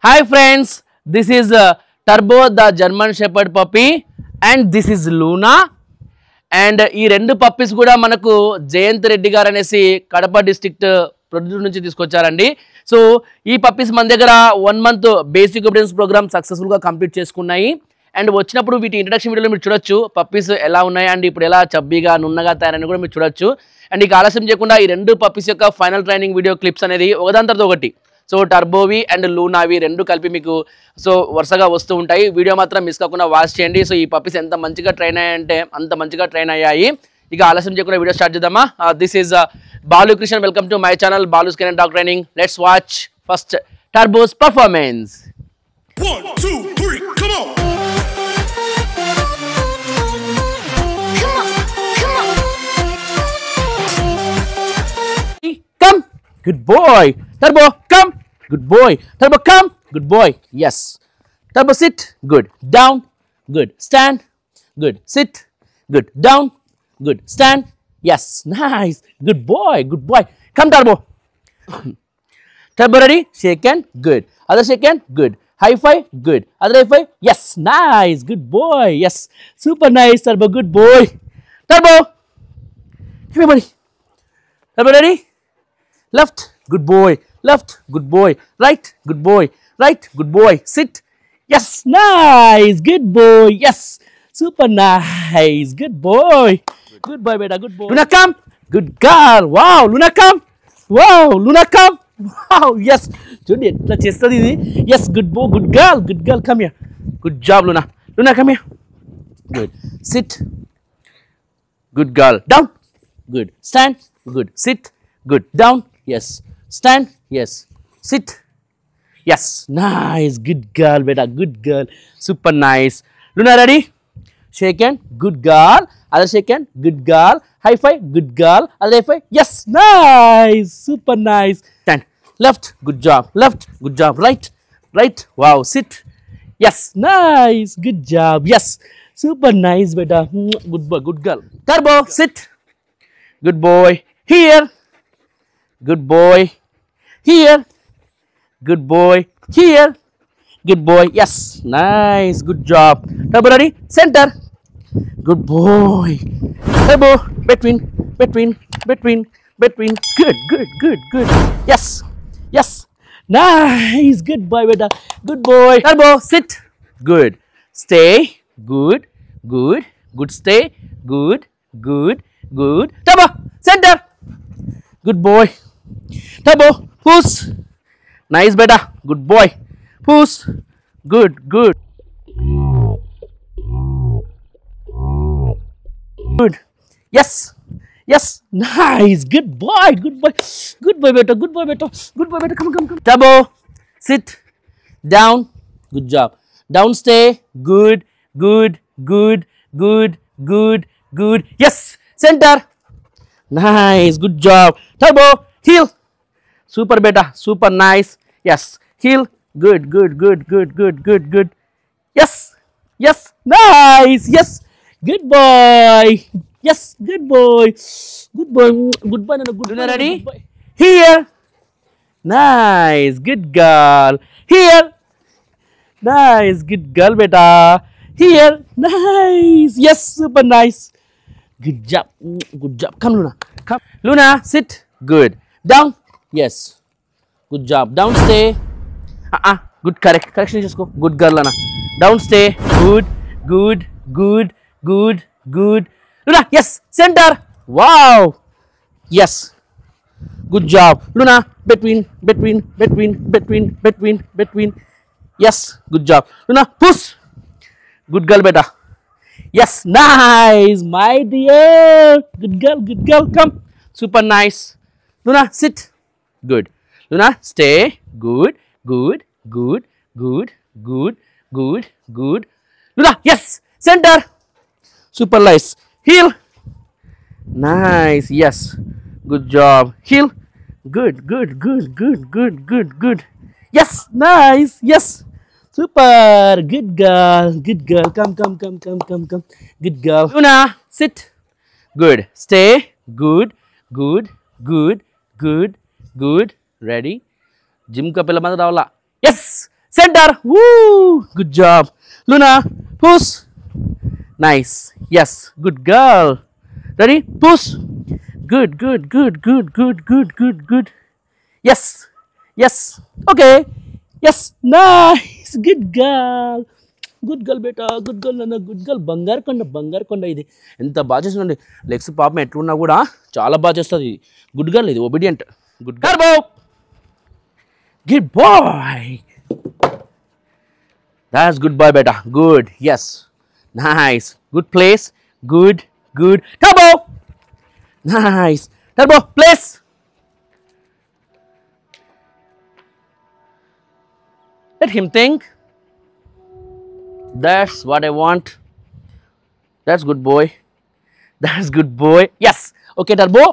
Hi friends, this is Turbo the German Shepherd puppy and this is Luna. And ఈ రెండు puppies కూడా మనకు జయంత్ రెడ్డి గారు అనేసి కడప డిస్ట్రిక్ట్ ప్రొడ్యూసర్ నుంచి తీసుకొచ్చారండి. సో ఈ పప్పీస్ మన దగ్గర 1 month బేసిక్ ఒబీడియన్స్ ప్రోగ్రామ్ సక్సెస్ఫుల్గా కంప్లీట్ చేసుకున్నాయి. అండ్ వచ్చినప్పుడు వీటి ఇంట్రడక్షన్ వీడియోలో మీరు చూడొచ్చు పప్పీస్ ఎలా ఉన్నాయి అండ్ ఇప్పుడు ఎలా చబ్బీగా నున్నగా తయారని కూడా మీరు చూడొచ్చు. అండ్ ఇక ఆలస్యం చేయకుండా ఈ రెండు పప్పీస్ యొక్క ఫైనల్ ట్రైనింగ్ వీడియో క్లిప్స్ అనేది ఒకదాని తర్వాత ఒకటి, సో టర్బోవి అండ్ లూనావి రెండు కలిపి మీకు సో వరుసగా వస్తూ ఉంటాయి. వీడియో మాత్రం మిస్ కాకుండా వాచ్ చేయండి. సో ఈ పప్పీస్ ఎంత మంచిగా ట్రైన్ అయ్యాయంటే అంత మంచిగా ట్రైన్ అయ్యాయి. ఇక ఆలస్యం చేయకుండా వీడియో స్టార్ట్ చేద్దామా. This is Balu Krishna, welcome to my channel Balu skin and dog training. Let's watch first టర్బోస్ performance. 1, 2, 3, come on! Come, good boy. Turbo, come, good boy. Turbo, come, good boy. Yes. Turbo, sit, good. Down, good. Stand, good. Sit, good. Down, good. Stand. Yes, nice. Good boy, good boy. Come, Turbo. Turbo, ready? Shake hand, good. Other shake hand, good. High five, good. Other high five, yes, nice. Good boy. Yes, super nice, Turbo. Good boy. Turbo, come here, buddy. Turbo, ready? Left, good boy. Left, good boy. Right, good boy. Right, good boy. Sit. Yes, nice. Good boy. Yes, super nice. Good boy. Good boy, beta. Good boy. Luna, come. Good girl. Wow, Luna, come. Wow, Luna, come. Wow, yes. Jodi, etla chestadi idi. Yes, good boy. Good girl. Good girl. Come here. Good job, Luna. Luna, come here. Good. Sit. Good girl. Down. Good. Stand. Good. Sit. Good. Down. Yes. Stand. Yes. Sit. Yes. Nice. Good girl, beta. Good girl. Super nice. Luna, ready? Shake hand. Good girl. Other shake hand. Good girl. High five. Good girl. Other high five. Yes. Nice. Super nice. Stand. Left. Good job. Left. Good job. Right. Right. Wow. Sit. Yes. Nice. Good job. Yes. Super nice, beta. Good boy. Good girl. Turbo. Sit. Good boy. Here. Good boy. Here. Good boy. Here. Good boy. Yes. Nice. Good job. Turbo, ready? Center. Good boy. Turbo. Between. Good. Yes. Yes. Nice. Good boy, beta. Good boy. Turbo. Sit. Good. Stay. Good. Stay. Good. Turbo. Center. Good boy. Turbo, push. Nice, beta. Good boy. Push. Good. Yes. Nice. Good boy, beta. Good boy, beta. Come. Turbo, sit. Down. Good job. Down, stay. Good. Yes. Center. Nice. Good job. Turbo, heel. Super, beta. Super nice. Yes. Heel. Good. Yes. Nice. Yes. Good boy. Yes. Good boy. Nana. Good. Ready? Good boy. Here. Nice. Good girl. Here. Nice. Good girl, beta. Here. Nice. Yes. Super nice. Good job. Come, Luna. Come. Luna, sit. Good. Down. Yes. Good job. Down, stay. Good. Correction just go. Good girl, Luna. Down, stay. Good. Luna, yes. Center. Wow. Yes. Good job. Luna, between. Yes. Good job. Luna, push. Good girl, beta. Yes, nice, my dear. Good girl. Come. Super nice. Luna, sit. Good. Luna, stay. Good. Luna, yes. Center. Super nice. Heel. Nice. Yes. Good job. Heel. Good. Yes. Nice. Yes. Super. Good girl. Come. Good girl. Luna, sit. Good. Stay. Good. Ready? Gym ka pala mata rawala. Yes. Center. Woo! Good job. Luna, push. Nice. Yes. Good girl. Ready? Push. Good, good, good, good, good, good, good, good. Yes. Yes. Okay. Yes. Nice. Good girl. Good girl బేటా good girl అన్న good girl బంగారు కొండ ఇది ఎంత బాగా చేస్తుందండి legs పాపం ఎట్లున్నా కూడా చాలా బాగా చేస్తుంది గుడ్ గర్ల్ ఇది ఒబీడియంట్ గుడ్ గర్ల్ బో good boy that's good boy బేటా good yes nice good place good good Turbo nice Turbo place let him think. That's what I want. That's good boy. That's good boy. Yes. Okay, Turbo.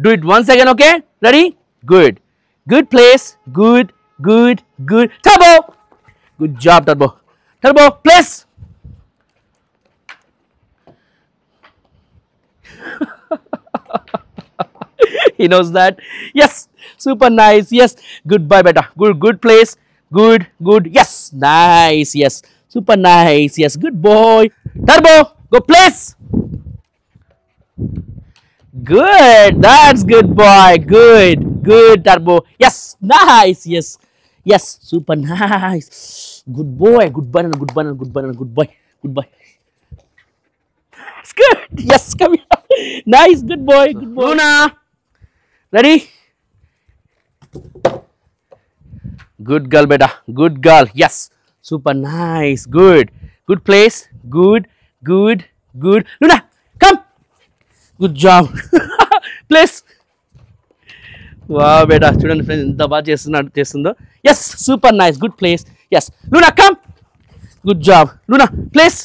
Do it once again, okay? Ready? Good. Good place. Good. Good. Good. Turbo. Good job, Turbo. Turbo, place. He knows that. Yes. Super nice. Yes. Goodbye, beta. Good. Good place. Good. Good. Yes. Nice. Yes. Super nice. Yes. Good boy. Turbo. Go place. Good. That's good boy. Good. Good Turbo. Yes. Nice. Yes. Yes. Super nice. Good boy. Good banana. Good banana. Good banana. Good boy. Good boy. That's good. Yes. Come here. Nice. Good boy. Good boy. Luna. Ready? Good girl, beta. Good girl. Yes. Super nice. Good. Good place. Good. Good. Good. Luna, come. Good job. Place. Wow, beta. Student friends, ఎంత బాగా చేస్తుందో. Yes. Super nice. Good place. Yes. Luna, come. Good job. Luna, place.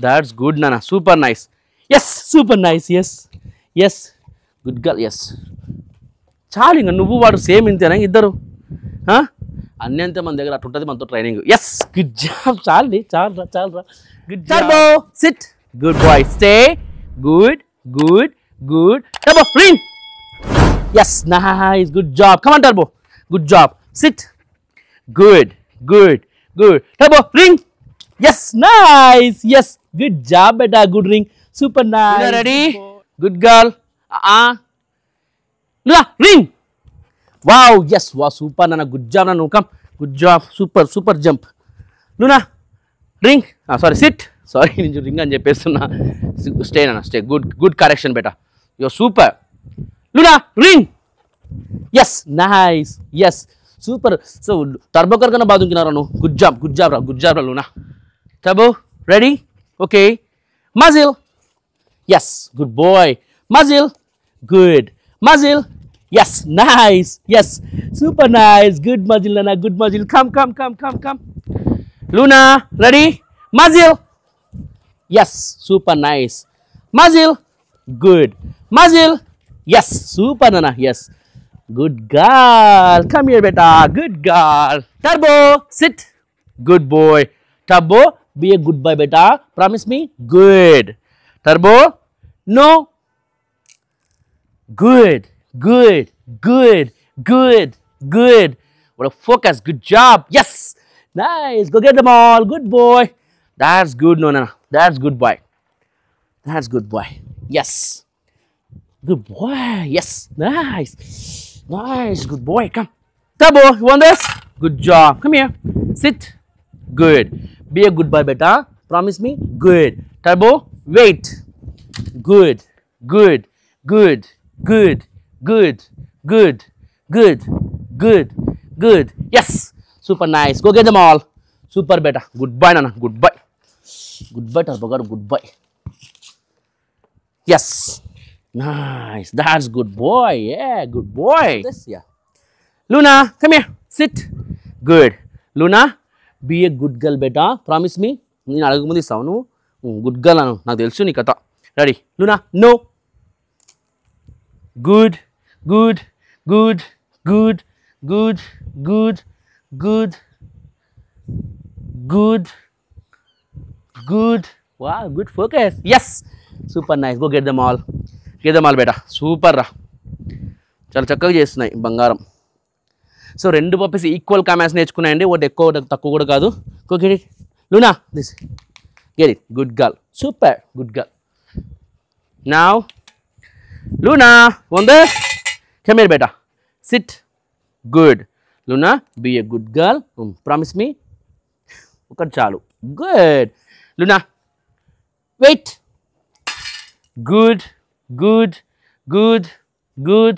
That's good, Nana. Super nice. Yes. Super nice. Yes. Yes. Good girl. Yes. చాలు ఇంకా నువ్వు వాడు same ఇంతేనా ఇద్దరు అన్నీ అంతే మన దగ్గర అట్లా ఉంటుంది మనతో ట్రైనింగ్ ఎస్ గుడ్ జాబ్ చాలు good job sit good boy stay good good good Turbo ring yes nice good job come on Turbo good job sit good good good Turbo ring yes nice yes good job బేటా good ring super nice ready good girl Luna, ring! Wow, yes, wow, super, Nana, good job, Nana, come, good job, super jump. Luna, ring, sorry, sit, sorry, ninju ring anje pestunna, stay, Nana, stay, good correction, beta, you're super. Luna, ring! Yes, nice, yes, super, so, Turbo karkana baadunkinara nu, good job, Luna. Turbo, ready? Okay, muzzle, yes, good boy, muzzle, good. Muzzle, yes, nice, yes, super nice, good muzzle, Luna, good muzzle, come. Luna, ready? Muzzle, yes, super nice. Muzzle, good. Muzzle, yes, super, Nana, yes. Good girl, come here, beta, good girl. Turbo, sit, good boy. Turbo, be a good boy, beta, promise me, good. Turbo, no. Good. What a focus. Good job. Yes. Nice. Go get them all. Good boy. That's good, Nona. That's good boy. Yes. Good boy. Yes. Nice. Good boy. Come. Turbo, you want this? Good job. Come here. Sit. Good. Be a good boy, beta. Promise me. Good. Turbo, wait. Good. Yes, super nice. Go get them all. Super beta. Goodbye, Nana. Goodbye, Turbo. Goodbye. Yes, nice. That's good boy. Yeah, good boy. This, yeah. Luna, come here. Sit. Good. Luna, be a good girl, beta. Promise me. నేను అడగముందు ఇస్తావు నువ్వు good girl అను నాకు తెలుసు నీ కథ ready Luna no Good. Wow, good focus. Yes. Super nice. Go get them all. Beta. Super ra. చాలా చక్కగా చేస్తున్నాయి బంగారం సో రెండు పప్పీస్ ఈక్వల్ కమాండ్స్ నేర్చుకున్నాయండి, ఒకటి ఎక్కువ ఒకటి తక్కువ కూడా కాదు. Get it Luna, this get it, good girl, super good girl. Now Luna on this, come here beta, sit, good. Luna, be a good girl, promise me. ఒకటి చాలు, good. Luna, wait, good, good, good, good,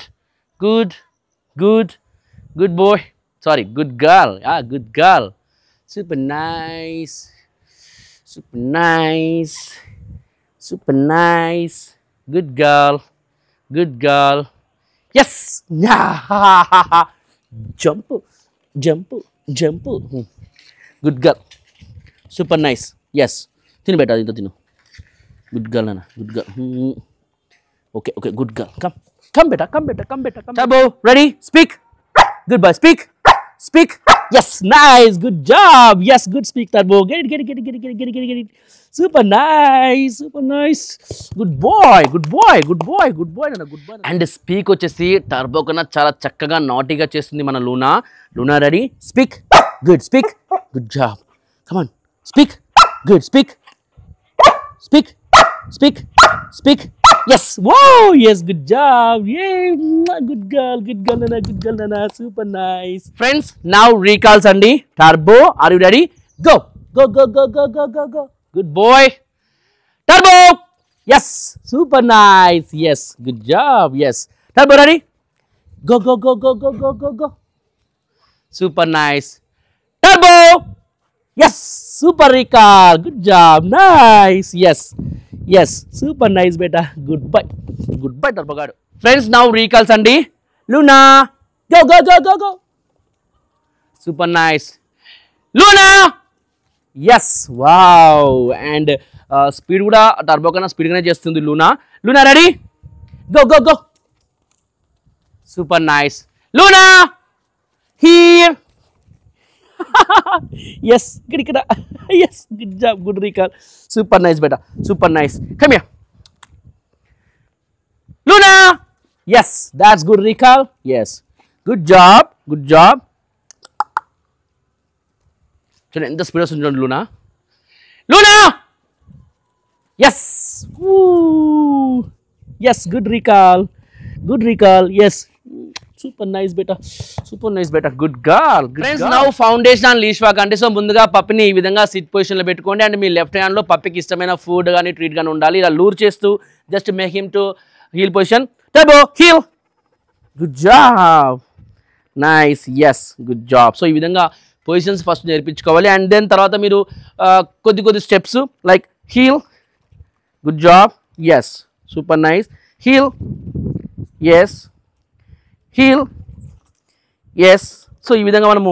good, good, good boy, sorry, good girl, good girl, super nice, super nice, super nice, good girl, good girl, yes, jump, jump, jump, good girl, super nice, yes, tinu beta, tinu, good girl nana, good girl, okay, okay, good girl, come beta, come beta, come beta, come. Turbo, ready, speak, good boy, speak, speak, yes, nice, good job, yes, good speak Turbo, get it, get it, get it, get it, get it, get it, get it, super nice, super nice, good boy, good boy, good boy, good boy nana, good boy. And speak వచ్చేసి turbo కన్నా చాలా చక్కగా నాటీగా చేస్తుంది మన Luna. Luna ready, speak, good, speak, good job, come on, speak, good, speak, speak, speak, speak, yes, whoa, yes, good job, yay, good girl nana, good girl nana, super nice. Friends, now recalls andi. Turbo, are you ready? Go, go, go, go, go, go, go, go, good boy. Turbo, yes, super nice, yes, good job, yes. Turbo, ready? Go, go, go, go, go, go, go, go, super nice. Turbo, yes, super recall, good job, nice, yes, yes, super nice beta, goodbye, goodbye Turbo gaadu. Friends, now recalls andi. Luna, go, go, go, go, go, super nice. Luna, yes, wow, and speed kuda Turbo kana speed gaane chestundi Luna. Luna ready, go, go, go, super nice. Luna, here, yes, gidikada, yes, good job, good recall, super nice beta, super nice, come here. Luna, yes, that's good recall, yes, good job, good job. చూడండి ఎంత speed వస్తుంది చూడండి Luna. Luna, yes, yes, good recall, yes, super nice beta, super nice beta, good girl, good friends girl. Now foundation and leash walk అంటే so ముందుగా పప్పిని ఈ విధంగా SIT position లో పెట్టుకోండి అండ్ మీ లెఫ్ట్ హ్యాండ్ లో పప్పికి ఇష్టమైన ఫుడ్ గానీ treat గానీ ఉండాలి. ఇలా లూర్ చేస్తూ just make him to heel position. Turbo, heel, good job, nice, yes, good job. So ఈ విధంగా పొజిషన్స్ ఫస్ట్ నేర్పించుకోవాలి అండ్ దెన్ తర్వాత మీరు కొద్ది కొద్ది steps like heel, good job, yes, super nice, heel, yes, heel, yes. So ఈ విధంగా మనము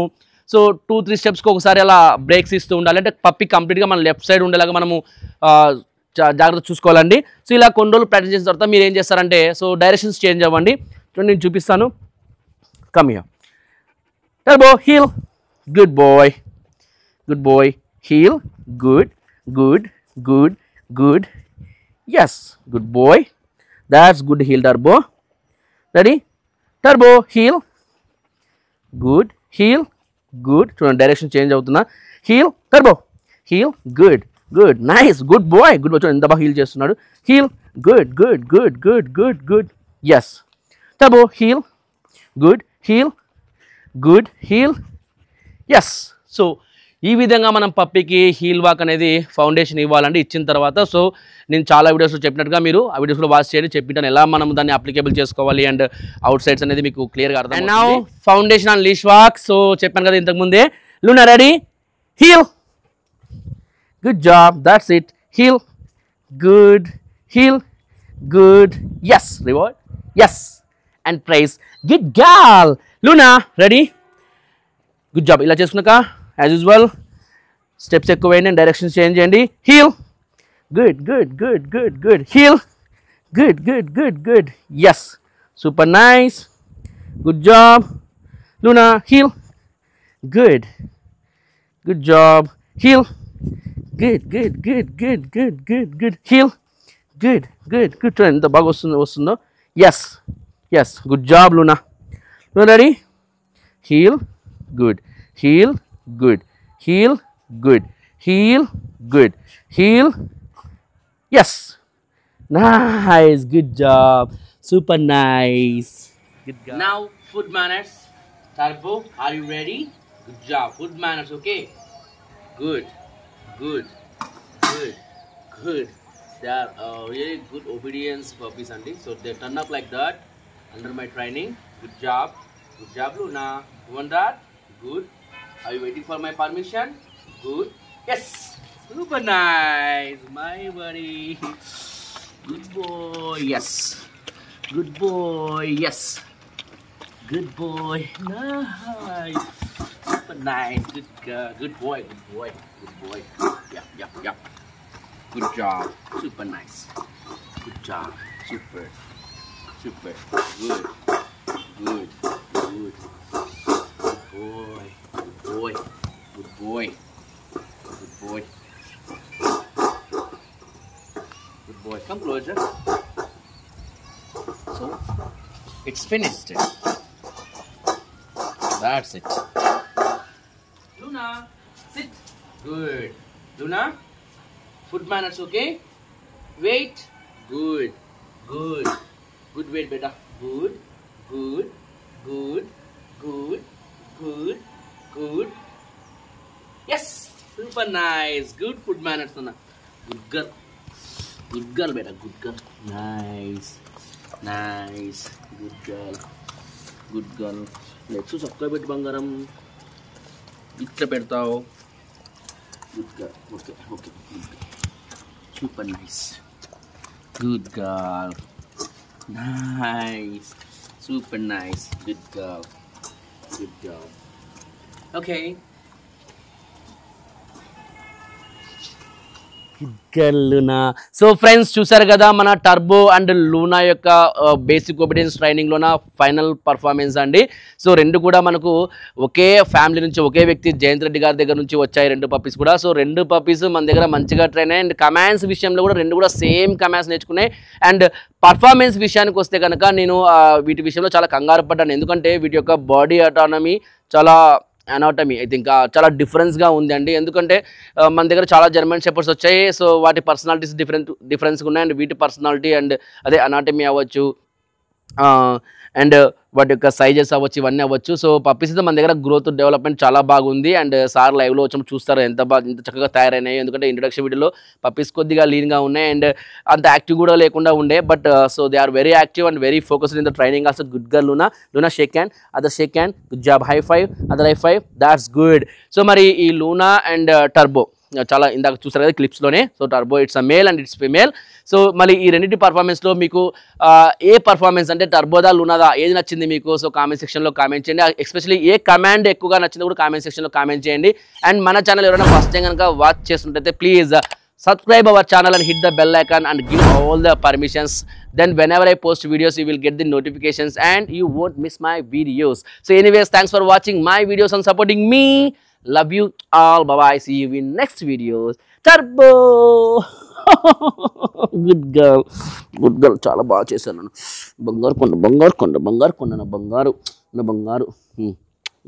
సో 2-3 స్టెప్స్కి ఒకసారి అలా బ్రేక్స్ ఇస్తూ ఉండాలి. అంటే పప్పి కంప్లీట్గా మన లెఫ్ట్ సైడ్ ఉండేలాగా మనము జాగ్రత్త చూసుకోవాలండి. సో ఇలా కొన్ని రోజులు ప్రాక్టీస్ చేసిన తర్వాత మీరు ఏం చేస్తారంటే సో డైరెక్షన్స్ చేంజ్ అవ్వండి. చూడండి నేను చూపిస్తాను. Come here, Turbo, heel, good boy, good boy, heel, good, good, good, good, yes, good boy, that's good heel. Turbo, ready, Turbo, heel, good, heel, good, చూడండి డైరెక్షన్ చేంజ్ అవుతున్నా, heel, Turbo, heel, good, good, nice, good boy, చూడండి ఎంత బాగా heal చేస్తున్నాడు, heel, good, good, good, good, good, good, yes, Turbo, heel, good, heel, good, heel, yes. So ఈ విధంగా మనం పప్పికి హీల్ వాక్ అనేది ఫౌండేషన్ ఇవ్వాలండి. ఇచ్చిన తర్వాత సో నేను చాలా వీడియోస్లో చెప్పినట్టుగా మీరు ఆ వీడియోస్లో వాచ్ చేయండి, చెప్పిటాను ఎలా మనం దాన్ని అప్లికేబుల్ చేసుకోవాలి అండ్ అవుట్ సైడ్స్ అనేది మీకు క్లియర్గా అర్థం. And now foundation and leash walk. So చెప్పాను కదా ఇంతకుముందే. Luna ready, heel, good job, that's it, heel, good, heel, good, yes, reward, yes, and praise, good girl. Luna ready, good job. ఇలా చేసుకున్నాక as usual steps ఎక్కువ వేయండి and direction change చేయండి. Heel, good, good, good, good, good, heel, good, good, good, good, yes, super nice, good job. Luna, heel, good, good job, heel, good, good, good, good, good, good, good, heel, good, good, good. చూడండి ఎంత బాగా వస్తుందో. Yes, yes, good job Luna. Luna ready, heel, good, heel, good, heel, good, heel, good, heel. Yes, nice, good job, super nice. Good job. Now food manners. Turbo, are you ready? Good job. Food manners, okay? Good, good, good, good. They are really good obedience puppies, Andy. So they turn up like that under my training. Good job. Good job, Luna. You want that? Good. Are you waiting for my permission? Good. Yes. Super nice. My buddy. Good boy. Yes. Good boy. Yes. Good boy. Nice. Super nice. Good girl. Good boy. Good boy. Good boy. Yep. Yep. Yep. Good job. Super nice. Good job. Super. Super. Good. Good. Good. Good boy. Good boy. Good boy. Good boy. Good boy. Come closer. So, it's finished. That's it. Luna, sit. Good. Luna, foot manners, okay? Wait. Good. Good. Good wait, beta. Good. Good. Good. Good. Good. Good. Yes. Super nice. Good food manners, Luna. Good girl. Good girl, beta. Good girl. Nice. Nice. Good girl. Good girl. Let's subscribe to Bangaram. Itra pedtao. Good girl. Okay. Okay. Good girl. Super nice. Good girl. Nice. Super nice. Good girl. Good girl. Okay. Luna. So friends చూసారు కదా మన turbo and Luna యొక్క basic obedience ట్రైనింగ్లోన final performance అండి. So రెండు కూడా మనకు ఒకే family నుంచి ఒకే వ్యక్తి జయంత్ రెడ్డి గారి దగ్గర నుంచి వచ్చాయి రెండు పప్పీస్ కూడా. సో రెండు పప్పీస్ మన దగ్గర మంచిగా ట్రైన్ అయ్యాయి అండ్ కమాండ్స్ విషయంలో కూడా రెండు కూడా సేమ్ కమాండ్స్ నేర్చుకున్నాయి. అండ్ పర్ఫార్మెన్స్ విషయానికి వస్తే కనుక నేను వీటి విషయంలో చాలా కంగారు పడ్డాను. ఎందుకంటే వీటి యొక్క బాడీ అటానమీ చాలా అనాటమీ అయితే ఇంకా చాలా డిఫరెన్స్గా ఉంది అండి. ఎందుకంటే మన దగ్గర చాలా జర్మన్ షెపర్డ్స్ వచ్చాయి. సో వాటి పర్సనాలిటీస్ డిఫరెన్స్గా ఉన్నాయి. అండ్ వీటి పర్సనాలిటీ అండ్ అదే అనాటమీ అవ్వచ్చు అండ్ వాటి యొక్క సైజెస్ అవ్వచ్చు, ఇవన్నీ అవ్వచ్చు. సో పప్పీస్ మన దగ్గర గ్రోత్ డెవలప్మెంట్ చాలా బాగుంది. అండ్ సార్ లైవ్లో వచ్చి చూస్తారు ఎంత చక్కగా తయారైనాయి. ఎందుకంటే ఇంట్రడక్షన్ వీడియోలో పప్పీస్ కొద్దిగా లీన్గా ఉన్నాయి అండ్ అంత యాక్టివ్ కూడా లేకుండా ఉండే. But so they are very active and very focused in the training also. Good girl Luna. Luna shake hand, other shake hand. Good job. High five, other high five. That's good. So మరి ఈ Luna and Turbo చాలా ఇందాక చూసారు కదా క్లిప్స్లోనే. So Turbo it's a male and it's female. So మళ్ళీ ఈ రెండింటి పర్ఫార్మెన్స్లో మీకు ఏ పర్ఫార్మెన్స్ అంటే టర్బోదా లూనాదా ఏది నచ్చింది మీకు? సో కామెంట్ సెక్షన్లో కామెంట్ చేయండి. ఎస్పెషల్లీ ఏ కమాండ్ ఎక్కువగా నచ్చిందో కూడా కామెంట్ సెక్షన్లో కామెంట్ చేయండి. అండ్ మన ఛానల్ ఎవరైనా ఫస్ట్ టైం కనుక వాచ్ చేస్తుంటే please subscribe our channel and hit the bell icon and give all the permissions. Then whenever I post videos you will get the notifications and you won't miss my videos. So anyways, thanks for watching my videos and supporting me. Love you all. Bye bye. See you in next videos. Turbo. Good girl. Good girl. Chala baga chesanu. Bangaru konda na bangaru.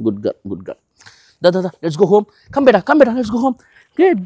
Good girl. Da. Let's go home. Come beta. Let's go home. Good.